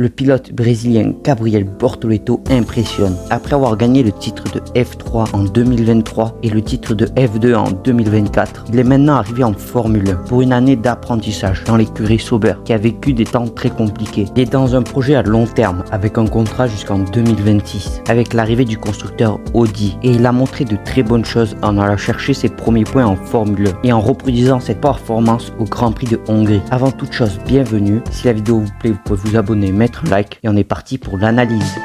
Le pilote brésilien Gabriel Bortoleto impressionne. Après avoir gagné le titre de F3 en 2023 et le titre de F2 en 2024, il est maintenant arrivé en Formule 1 pour une année d'apprentissage dans l'écurie Sauber qui a vécu des temps très compliqués. Il est dans un projet à long terme avec un contrat jusqu'en 2026 avec l'arrivée du constructeur Audi et il a montré de très bonnes choses en allant chercher ses premiers points en Formule 1 et en reproduisant cette performance au Grand Prix de Hongrie. Avant toute chose, bienvenue. Si la vidéo vous plaît, vous pouvez vous abonner, mettre un like et on est parti pour l'analyse.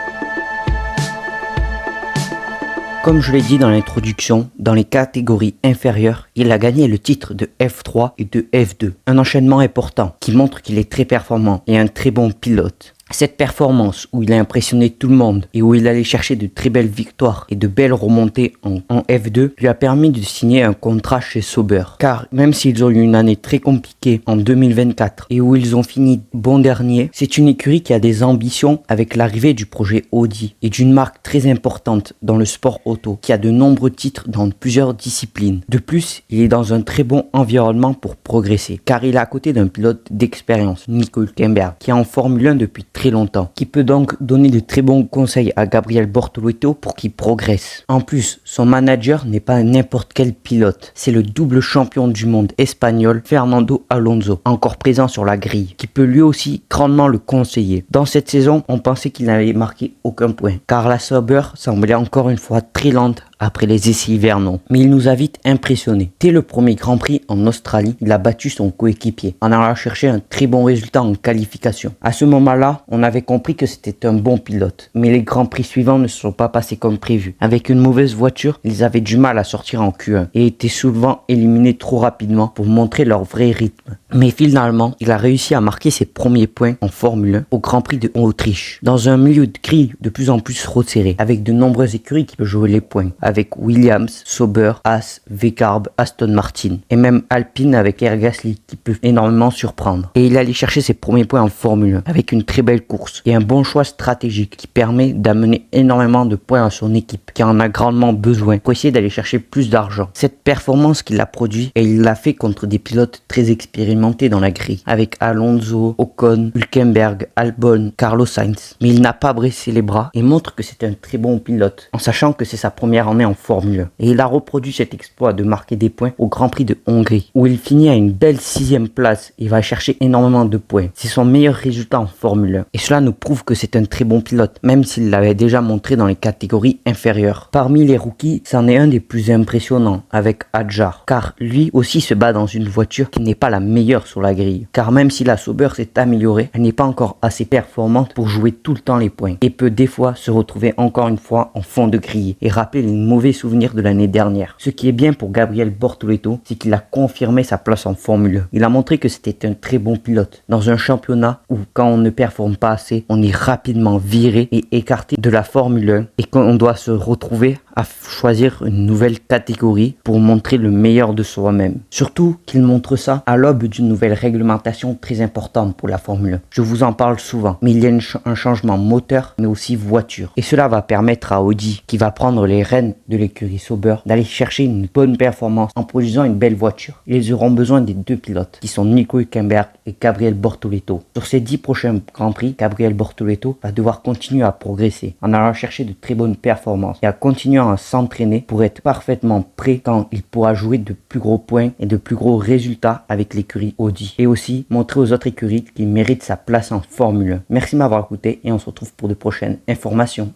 Comme je l'ai dit dans l'introduction, dans les catégories inférieures, il a gagné le titre de F3 et de F2. Un enchaînement important qui montre qu'il est très performant et un très bon pilote. Cette performance où il a impressionné tout le monde et où il allait chercher de très belles victoires et de belles remontées en F2 lui a permis de signer un contrat chez Sauber. Car même s'ils ont eu une année très compliquée en 2024 et où ils ont fini bon dernier, c'est une écurie qui a des ambitions avec l'arrivée du projet Audi et d'une marque très importante dans le sport auto qui a de nombreux titres dans plusieurs disciplines. De plus, il est dans un très bon environnement pour progresser car il est à côté d'un pilote d'expérience, Nico Hülkenberg, qui est en Formule 1 depuis très longtemps, qui peut donc donner de très bons conseils à Gabriel Bortoleto pour qu'il progresse. En plus, son manager n'est pas n'importe quel pilote, c'est le double champion du monde espagnol Fernando Alonso, encore présent sur la grille, qui peut lui aussi grandement le conseiller. Dans cette saison, on pensait qu'il n'avait marqué aucun point, car la Sauber semblait encore une fois très lente après les essais hivernaux. Mais il nous a vite impressionnés. Dès le premier Grand Prix en Australie, il a battu son coéquipier en allant chercher un très bon résultat en qualification. À ce moment-là, on avait compris que c'était un bon pilote. Mais les Grands Prix suivants ne se sont pas passés comme prévu. Avec une mauvaise voiture, ils avaient du mal à sortir en Q1 et étaient souvent éliminés trop rapidement pour montrer leur vrai rythme. Mais finalement, il a réussi à marquer ses premiers points en Formule 1 au Grand Prix de Autriche, dans un milieu de grille de plus en plus resserré, avec de nombreuses écuries qui peuvent jouer les points, avec Williams, Sauber, Haas, Wecarb, Aston Martin, et même Alpine avec Pierre Gasly qui peut énormément surprendre. Et il allait chercher ses premiers points en Formule 1 avec une très belle course et un bon choix stratégique qui permet d'amener énormément de points à son équipe qui en a grandement besoin pour essayer d'aller chercher plus d'argent. Cette performance qu'il a produit et il l'a fait contre des pilotes très expérimentés dans la grille avec Alonso, Ocon, Hülkenberg, Albon, Carlos Sainz. Mais il n'a pas baissé les bras et montre que c'est un très bon pilote en sachant que c'est sa première année en Formule 1. Et il a reproduit cet exploit de marquer des points au Grand Prix de Hongrie où il finit à une belle 6e place et va chercher énormément de points. C'est son meilleur résultat en Formule 1 et cela nous prouve que c'est un très bon pilote même s'il l'avait déjà montré dans les catégories inférieures. Parmi les rookies, c'en est un des plus impressionnants avec Hadjar car lui aussi se bat dans une voiture qui n'est pas la meilleure sur la grille. Car même si la Sauber s'est améliorée, elle n'est pas encore assez performante pour jouer tout le temps les points et peut des fois se retrouver encore une fois en fond de grille et rappeler les mauvais souvenirs de l'année dernière. Ce qui est bien pour Gabriel Bortoleto, c'est qu'il a confirmé sa place en Formule 1. Il a montré que c'était un très bon pilote dans un championnat où quand on ne performe pas assez, on est rapidement viré et écarté de la Formule 1 et qu'on doit se retrouver à choisir une nouvelle catégorie pour montrer le meilleur de soi-même. Surtout qu'il montre ça à l'aube d'une nouvelle réglementation très importante pour la Formule 1. Je vous en parle souvent, mais il y a un changement moteur, mais aussi voiture. Et cela va permettre à Audi, qui va prendre les rênes de l'écurie Sauber, d'aller chercher une bonne performance en produisant une belle voiture. Ils auront besoin des deux pilotes, qui sont Nico Hülkenberg et Gabriel Bortoleto. Sur ces 10 prochains Grands Prix, Gabriel Bortoleto va devoir continuer à progresser en allant chercher de très bonnes performances et à continuer à s'entraîner pour être parfaitement prêt quand il pourra jouer de plus gros points et de plus gros résultats avec l'écurie Audi. Et aussi montrer aux autres écuries qu'il mérite sa place en Formule 1. Merci de m'avoir écouté et on se retrouve pour de prochaines informations.